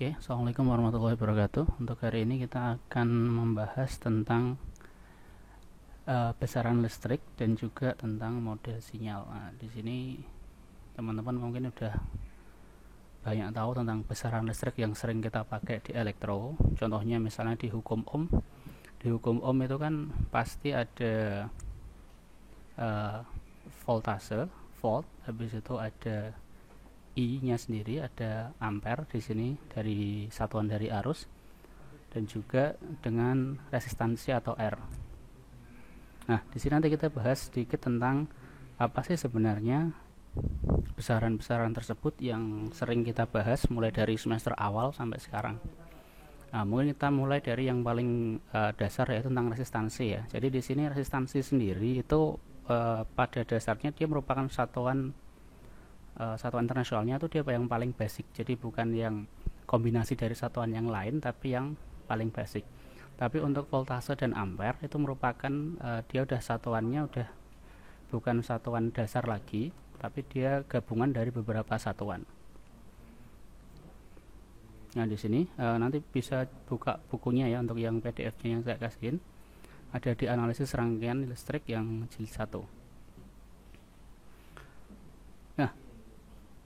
Oke, Assalamualaikum warahmatullahi wabarakatuh. Untuk hari ini kita akan membahas tentang besaran listrik dan juga tentang model sinyal. Nah, di sini teman-teman mungkin udah banyak tahu tentang besaran listrik yang sering kita pakai di elektro. Contohnya misalnya di hukum ohm. Di hukum ohm itu kan pasti ada voltase, volt, habis itu ada I-nya sendiri, ada ampere di sini dari satuan dari arus, dan juga dengan resistansi atau R. Nah, di sini nanti kita bahas sedikit tentang apa sih sebenarnya besaran-besaran tersebut yang sering kita bahas mulai dari semester awal sampai sekarang. Nah, mungkin kita mulai dari yang paling dasar, yaitu tentang resistansi ya. Jadi di sini resistansi sendiri itu pada dasarnya dia merupakan satuan internasionalnya itu dia yang paling basic, jadi bukan yang kombinasi dari satuan yang lain, tapi yang paling basic. Tapi untuk voltase dan ampere itu merupakan dia udah satuannya udah bukan satuan dasar lagi, tapi dia gabungan dari beberapa satuan. Nah, di sini nanti bisa buka bukunya ya, untuk yang PDF-nya yang saya kasihin ada di analisis rangkaian listrik yang jilid 1. Nah,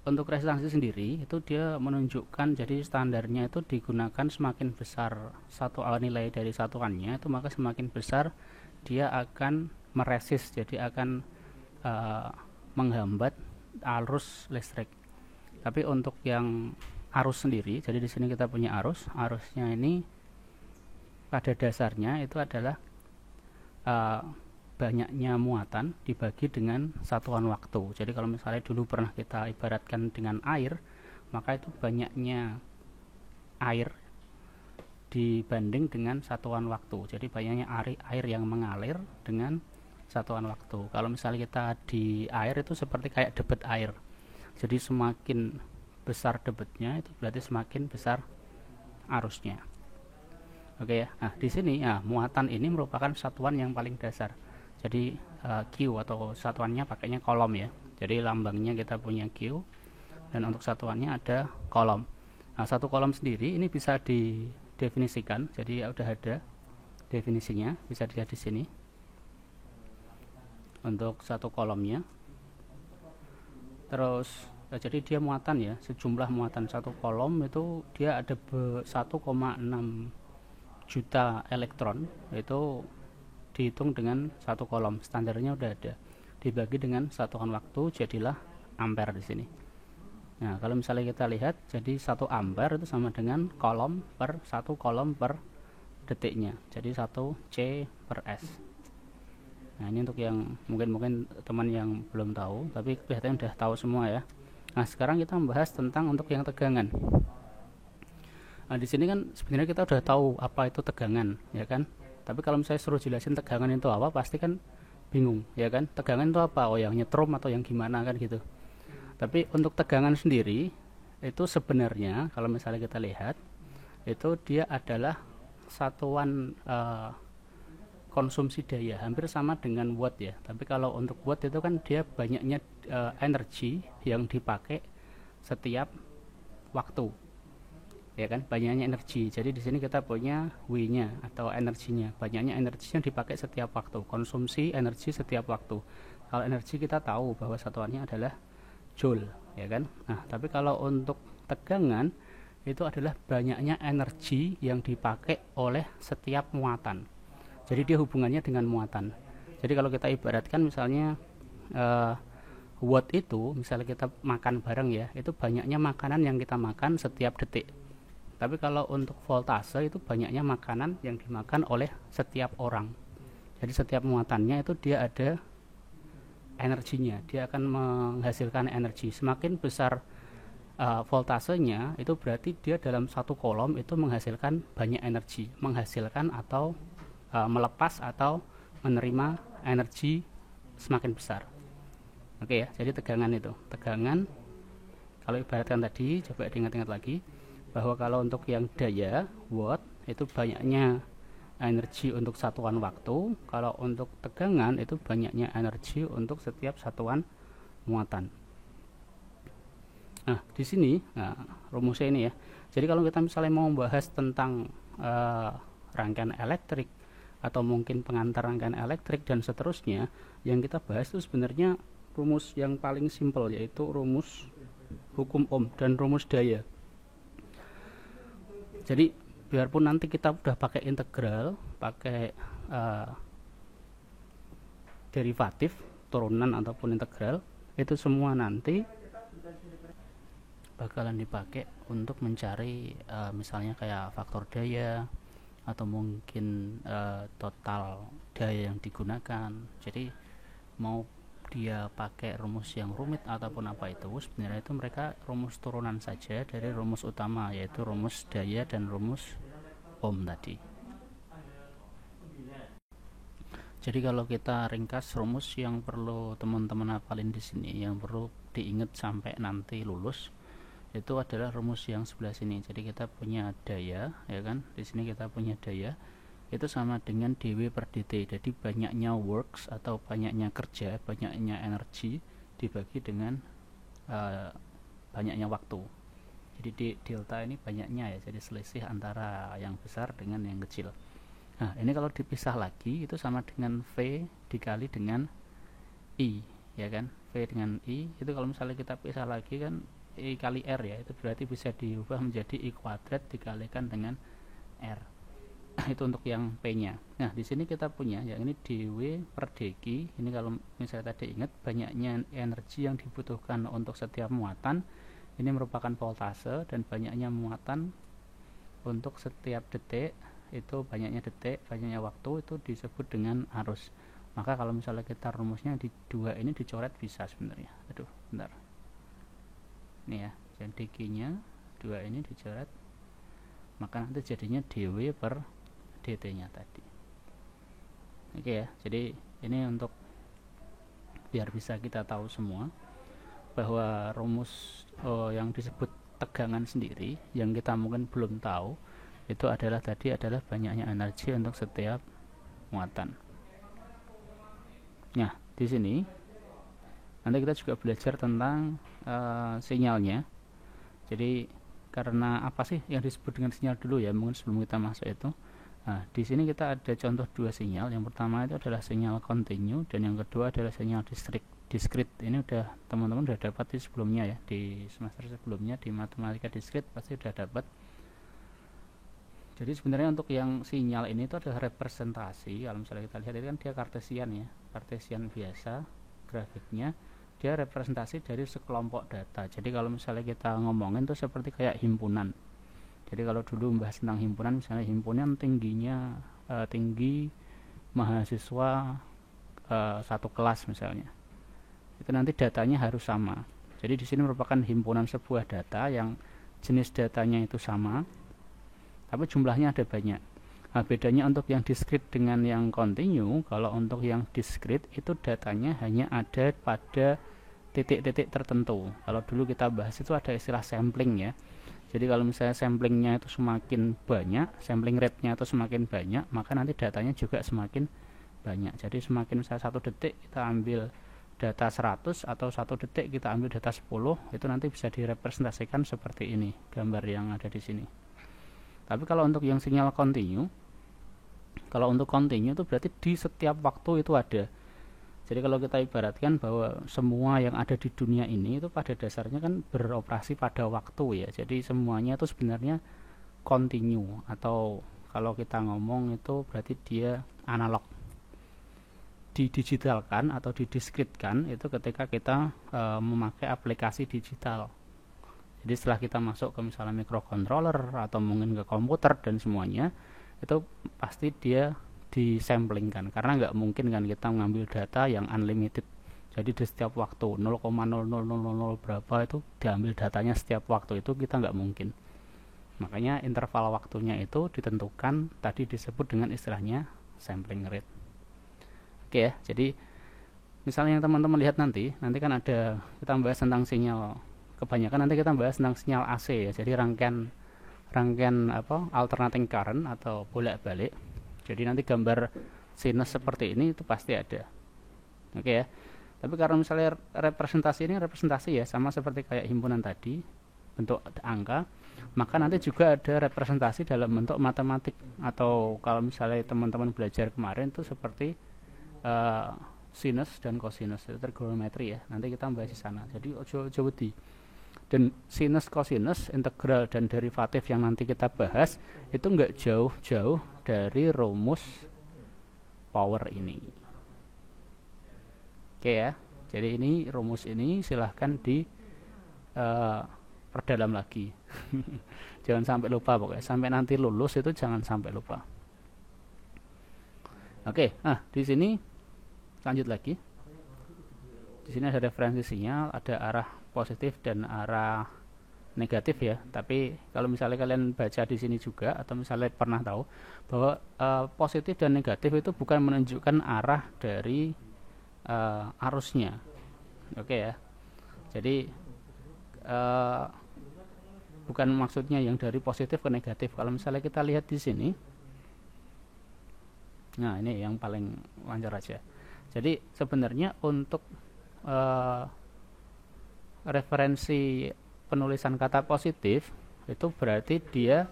untuk resistansi sendiri itu dia menunjukkan, jadi standarnya itu digunakan semakin besar nilai dari satuannya itu, maka semakin besar dia akan meresist, jadi akan menghambat arus listrik. Tapi untuk yang arus sendiri, jadi di sini kita punya arusnya ini pada dasarnya itu adalah banyaknya muatan dibagi dengan satuan waktu. Jadi kalau misalnya dulu pernah kita ibaratkan dengan air, maka itu banyaknya air dibanding dengan satuan waktu. Jadi banyaknya air yang mengalir dengan satuan waktu. Kalau misalnya kita di air itu seperti kayak debit air. Jadi semakin besar debitnya itu berarti semakin besar arusnya. Oke ya. Nah, di sini ya, muatan ini merupakan satuan yang paling dasar. Jadi Q atau satuannya pakainya kolom ya. Jadi lambangnya kita punya Q, dan untuk satuannya ada kolom. Nah, satu kolom sendiri ini bisa didefinisikan. Jadi udah ada definisinya, bisa dilihat di sini. Untuk satu kolomnya. Terus jadi dia muatan ya, sejumlah muatan satu kolom itu dia ada 1,6 juta elektron, itu dihitung dengan satu kolom, standarnya udah ada, dibagi dengan satuan waktu, jadilah ampere di sini. Nah, kalau misalnya kita lihat, jadi 1 ampere itu sama dengan satu kolom per detiknya, jadi 1 C per S. Nah, ini untuk yang mungkin teman yang belum tahu, tapi kelihatannya udah tahu semua ya. Nah, sekarang kita membahas tentang untuk yang tegangan. Nah, di sini kan sebenarnya kita udah tahu apa itu tegangan, ya kan? Tapi kalau misalnya suruh jelasin tegangan itu apa, pasti kan bingung, ya kan? Tegangan itu apa? Oh, yang nyetrum atau yang gimana kan gitu. Tapi untuk tegangan sendiri itu sebenarnya kalau misalnya kita lihat, itu dia adalah satuan konsumsi daya, hampir sama dengan watt ya. Tapi kalau untuk watt itu kan dia banyaknya energi yang dipakai setiap waktu, ya kan, banyaknya energi. Jadi di sini kita punya W-nya atau energinya, banyaknya energi yang dipakai setiap waktu, konsumsi energi setiap waktu. Kalau energi kita tahu bahwa satuannya adalah joule, ya kan. Nah, tapi kalau untuk tegangan itu adalah banyaknya energi yang dipakai oleh setiap muatan. Jadi dia hubungannya dengan muatan. Jadi kalau kita ibaratkan misalnya watt itu, misalnya kita makan bareng ya, itu banyaknya makanan yang kita makan setiap detik. Tapi kalau untuk voltase itu banyaknya makanan yang dimakan oleh setiap orang. Jadi setiap muatannya itu dia ada energinya, dia akan menghasilkan energi. Semakin besar voltasenya, itu berarti dia dalam satu kolom itu menghasilkan banyak energi, menghasilkan atau melepas atau menerima energi semakin besar. Oke ya, jadi tegangan itu. Tegangan kalau ibaratkan tadi, coba diingat-ingat lagi bahwa kalau untuk yang daya watt itu banyaknya energi untuk satuan waktu, kalau untuk tegangan itu banyaknya energi untuk setiap satuan muatan. Nah, di sini rumusnya ini ya. Jadi kalau kita misalnya mau membahas tentang rangkaian elektrik atau mungkin pengantar rangkaian elektrik dan seterusnya, yang kita bahas itu sebenarnya rumus yang paling simpel, yaitu rumus hukum Ohm dan rumus daya. Jadi biarpun nanti kita udah pakai integral, pakai derivatif, turunan ataupun integral, itu semua nanti bakalan dipakai untuk mencari misalnya kayak faktor daya atau mungkin total daya yang digunakan. Jadi mau dia pakai rumus yang rumit ataupun apa itu, sebenarnya itu mereka rumus turunan saja dari rumus utama, yaitu rumus daya dan rumus Ohm tadi. Jadi kalau kita ringkas rumus yang perlu teman-teman hafalin di sini, yang perlu diingat sampai nanti lulus, itu adalah rumus yang sebelah sini. Jadi kita punya daya, ya kan? Di sini kita punya daya itu sama dengan dW per dt. Jadi banyaknya works atau banyaknya kerja, banyaknya energi dibagi dengan banyaknya waktu. Jadi delta ini banyaknya ya. Jadi selisih antara yang besar dengan yang kecil. Nah, ini kalau dipisah lagi itu sama dengan V dikali dengan I, ya kan? V dengan I itu kalau misalnya kita pisah lagi kan I kali R ya, itu berarti bisa diubah menjadi I kuadrat dikalikan dengan R. Itu untuk yang P nya. Nah, di sini kita punya yang ini dW per dq. Ini kalau misalnya tadi ingat banyaknya energi yang dibutuhkan untuk setiap muatan, ini merupakan voltase, dan banyaknya muatan untuk setiap detik, itu banyaknya detik, banyaknya waktu, itu disebut dengan arus. Maka kalau misalnya kita rumusnya di dua ini dicoret bisa sebenarnya. Aduh, bentar. Ini ya, jadi dq nya dua ini dicoret, maka nanti jadinya dW per dt nya tadi. Oke ya, jadi ini untuk biar bisa kita tahu semua bahwa rumus yang disebut tegangan sendiri yang kita mungkin belum tahu itu adalah tadi adalah banyaknya energi untuk setiap muatan. Nah, di sini nanti kita juga belajar tentang sinyalnya. Jadi karena apa sih yang disebut dengan sinyal dulu ya, mungkin sebelum kita masuk itu. Nah, di sini kita ada contoh dua sinyal. Yang pertama itu adalah sinyal kontinu dan yang kedua adalah sinyal diskrit. Ini udah teman-teman udah dapat di sebelumnya ya, di semester sebelumnya di matematika diskrit pasti udah dapat. Jadi sebenarnya untuk yang sinyal ini itu adalah representasi. Kalau misalnya kita lihat ini kan dia kartesian ya, kartesian biasa grafiknya. Dia representasi dari sekelompok data. Jadi kalau misalnya kita ngomongin itu seperti kayak himpunan. Jadi kalau dulu membahas tentang himpunan, misalnya himpunan tingginya tinggi mahasiswa satu kelas misalnya, itu nanti datanya harus sama. Jadi di sini merupakan himpunan sebuah data yang jenis datanya itu sama, tapi jumlahnya ada banyak. Nah, bedanya untuk yang diskrit dengan yang kontinu, kalau untuk yang diskrit itu datanya hanya ada pada titik-titik tertentu. Kalau dulu kita bahas itu ada istilah sampling ya. Jadi kalau misalnya samplingnya itu semakin banyak, sampling rate-nya itu semakin banyak, maka nanti datanya juga semakin banyak. Jadi semakin misalnya 1 detik kita ambil data 100 atau 1 detik kita ambil data 10, itu nanti bisa direpresentasikan seperti ini gambar yang ada di sini. Tapi kalau untuk yang sinyal kontinu, kalau untuk kontinu itu berarti di setiap waktu itu ada. Jadi kalau kita ibaratkan bahwa semua yang ada di dunia ini itu pada dasarnya kan beroperasi pada waktu ya. Jadi semuanya itu sebenarnya kontinu, atau kalau kita ngomong itu berarti dia analog. Didigitalkan atau didiskritkan itu ketika kita memakai aplikasi digital. Jadi setelah kita masuk ke misalnya microcontroller atau mungkin ke komputer dan semuanya, itu pasti dia disamplingkan, karena nggak mungkin kan kita mengambil data yang unlimited. Jadi di setiap waktu 0,0000 berapa itu diambil datanya setiap waktu, itu kita nggak mungkin. Makanya interval waktunya itu ditentukan, tadi disebut dengan istilahnya sampling rate. Oke ya, jadi misalnya yang teman-teman lihat nanti kan ada kita bahas tentang sinyal, kebanyakan nanti kita bahas tentang sinyal AC ya. Jadi rangkaian alternating current atau bolak-balik. Jadi nanti gambar sinus seperti ini itu pasti ada. Oke ya. Tapi karena misalnya representasi ini representasi ya, sama seperti kayak himpunan tadi, bentuk angka, maka nanti juga ada representasi dalam bentuk matematik, atau kalau misalnya teman-teman belajar kemarin itu seperti sinus dan kosinus, itu trigonometri ya, nanti kita bahas di sana. Jadi ojo wedi. Dan sinus, kosinus, integral dan derivatif yang nanti kita bahas itu enggak jauh-jauh dari rumus power ini. Oke ya. Jadi ini rumus ini silahkan di perdalam lagi. Jangan sampai lupa pokoknya. Sampai nanti lulus itu jangan sampai lupa. Oke, nah di sini lanjut lagi. Di sini ada referensi sinyal, ada arah positif dan arah negatif ya. Tapi kalau misalnya kalian baca di sini juga, atau misalnya pernah tahu bahwa positif dan negatif itu bukan menunjukkan arah dari arusnya. Oke ya. Jadi bukan maksudnya yang dari positif ke negatif. Kalau misalnya kita lihat di sini, nah ini yang paling lancar aja. Jadi sebenarnya untuk referensi penulisan kata positif itu berarti dia,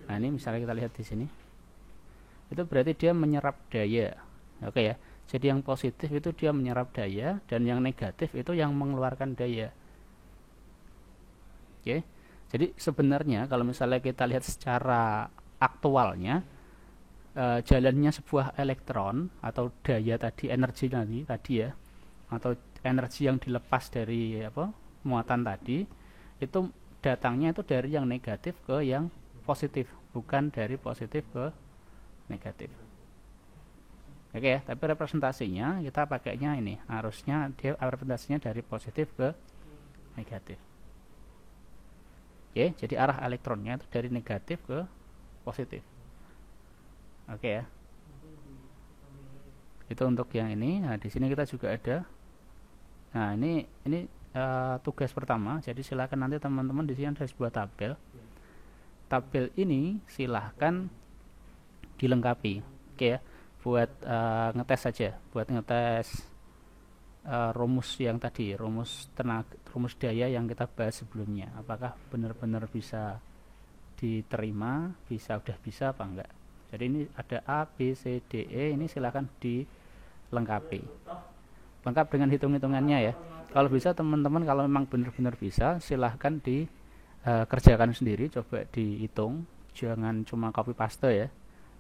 nah ini misalnya kita lihat di sini, itu berarti dia menyerap daya. Oke ya. Jadi yang positif itu dia menyerap daya, dan yang negatif itu yang mengeluarkan daya. Oke. Jadi sebenarnya kalau misalnya kita lihat secara aktualnya, jalannya sebuah elektron atau daya tadi, energi tadi ya, atau energi yang dilepas dari muatan tadi, itu datangnya itu dari yang negatif ke yang positif, bukan dari positif ke negatif. Oke ya, tapi representasinya kita pakainya ini, harusnya dia representasinya dari positif ke negatif. Oke, jadi arah elektronnya itu dari negatif ke positif. Oke ya. Itu untuk yang ini. Nah, di sini kita juga ada. Nah, ini tugas pertama. Jadi silakan nanti teman-teman di sini ada sebuah tabel. Tabel ini silahkan dilengkapi. Oke ya. Buat ngetes saja, buat ngetes rumus yang tadi, rumus daya yang kita bahas sebelumnya, apakah benar-benar bisa diterima, udah bisa apa enggak. Jadi ini ada A, B, C, D, E, ini silahkan dilengkapi, lengkap dengan hitung-hitungannya ya. Kalau bisa teman-teman, kalau memang benar-benar bisa, silahkan dikerjakan sendiri, coba dihitung, jangan cuma copy paste ya.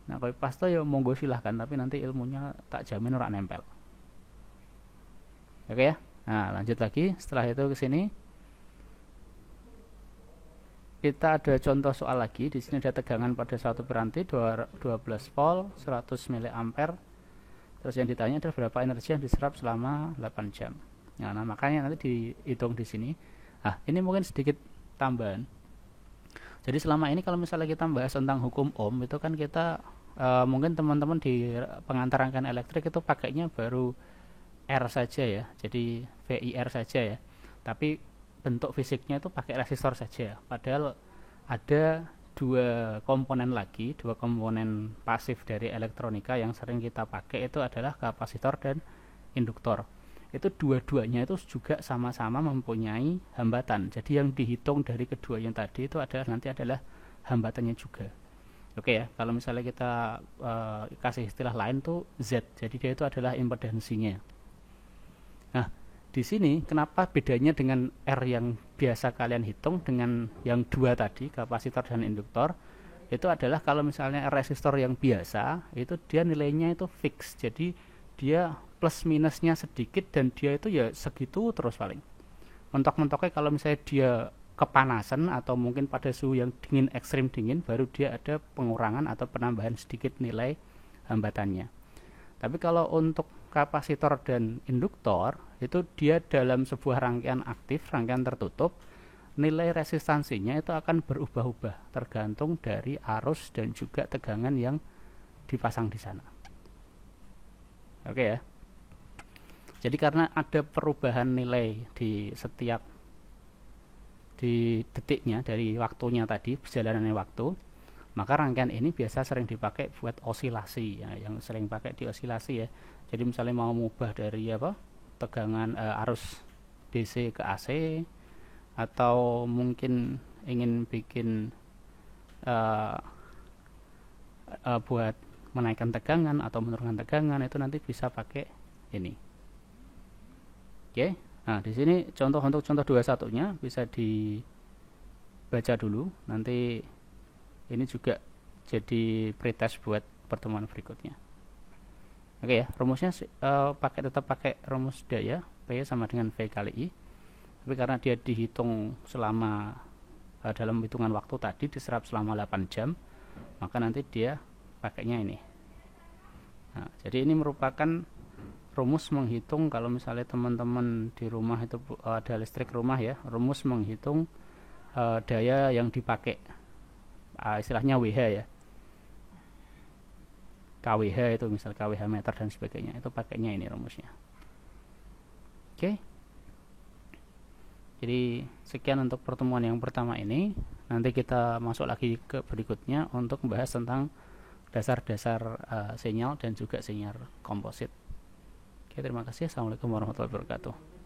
Nah, copy paste ya monggo silahkan, tapi nanti ilmunya tak jamin ora nempel. Oke ya. Nah, lanjut lagi. Setelah itu ke sini kita ada contoh soal lagi. Di sini ada tegangan pada suatu piranti 12 volt, 100 mA. Terus yang ditanya adalah berapa energi yang diserap selama 8 jam. Nah, makanya nanti dihitung di sini. Nah, ini mungkin sedikit tambahan. Jadi selama ini kalau misalnya kita bahas tentang hukum Ohm, itu kan kita mungkin teman-teman di pengantar rangkaian elektrik itu pakainya baru R saja ya, jadi VIR saja ya. Tapi bentuk fisiknya itu pakai resistor saja. Padahal ada dua komponen lagi, dua komponen pasif dari elektronika yang sering kita pakai itu adalah kapasitor dan induktor. Itu dua-duanya itu juga sama-sama mempunyai hambatan. Jadi yang dihitung dari keduanya tadi itu nanti adalah hambatannya juga. Oke ya, kalau misalnya kita kasih istilah lain tuh Z, jadi dia itu adalah impedansinya. Nah, di sini kenapa bedanya dengan R yang biasa kalian hitung dengan yang dua tadi, kapasitor dan induktor? Itu adalah kalau misalnya resistor yang biasa, itu dia nilainya itu fix. Jadi dia plus minusnya sedikit dan dia itu ya segitu terus paling. Mentok-mentoknya kalau misalnya dia kepanasan atau mungkin pada suhu yang dingin, ekstrim dingin, baru dia ada pengurangan atau penambahan sedikit nilai hambatannya. Tapi kalau untuk kapasitor dan induktor itu dia dalam sebuah rangkaian aktif, rangkaian tertutup, nilai resistansinya itu akan berubah-ubah tergantung dari arus dan juga tegangan yang dipasang di sana. Oke ya. Jadi karena ada perubahan nilai di setiap detiknya dari waktunya tadi, perjalanannya waktu, maka rangkaian ini biasa sering dipakai buat osilasi ya, yang sering pakai di osilasi ya. Jadi misalnya mau mengubah dari tegangan arus DC ke AC, atau mungkin ingin bikin buat menaikkan tegangan atau menurunkan tegangan, itu nanti bisa pakai ini. Oke, nah di sini contoh untuk contoh 21-nya bisa dibaca dulu, nanti ini juga jadi pretest buat pertemuan berikutnya. Oke ya, rumusnya tetap pakai rumus daya P sama dengan V kali I, tapi karena dia dihitung selama dalam hitungan waktu tadi diserap selama 8 jam, maka nanti dia pakainya ini. Nah, jadi ini merupakan rumus menghitung kalau misalnya teman-teman di rumah itu ada listrik rumah ya, rumus menghitung daya yang dipakai, istilahnya WH ya, KWH itu misal KWH meter dan sebagainya, itu pakainya ini rumusnya. Oke. Jadi sekian untuk pertemuan yang pertama ini. Nanti kita masuk lagi ke berikutnya untuk membahas tentang dasar-dasar sinyal dan juga sinyal komposit. Oke, terima kasih. Assalamualaikum warahmatullahi wabarakatuh.